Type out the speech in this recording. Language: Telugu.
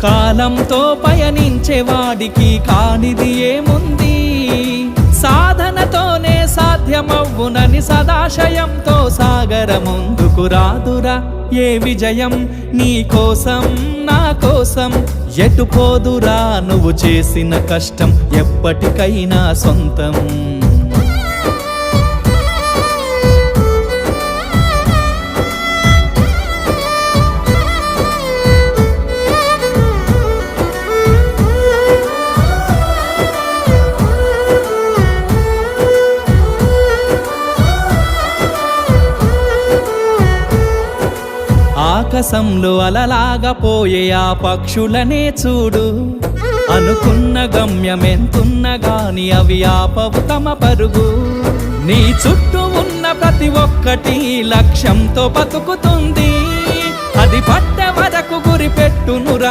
కాలంతో పయనించేవాడికి కానిది ఏముంది, సాధనతోనే సాధ్యమవ్వునని సదాశయంతో సాగర ముందుకు రాదురా ఏ విజయం. నీ కోసం నా కోసం ఎటు పోదురా నువ్వు చేసిన కష్టం ఎప్పటికైనా సొంతం. ఆకాశంలో అలలాగా పోయే ఆ పక్షులనే చూడు, అనుకున్న గమ్యమెంతున్న గాని అవి ఆపవు తమ పరుగు. నీ చుట్టూ ఉన్న ప్రతి ఒక్కటి లక్ష్యంతో బతుకుతుంది, అది పట్టే వరకు గురి పెట్టునురా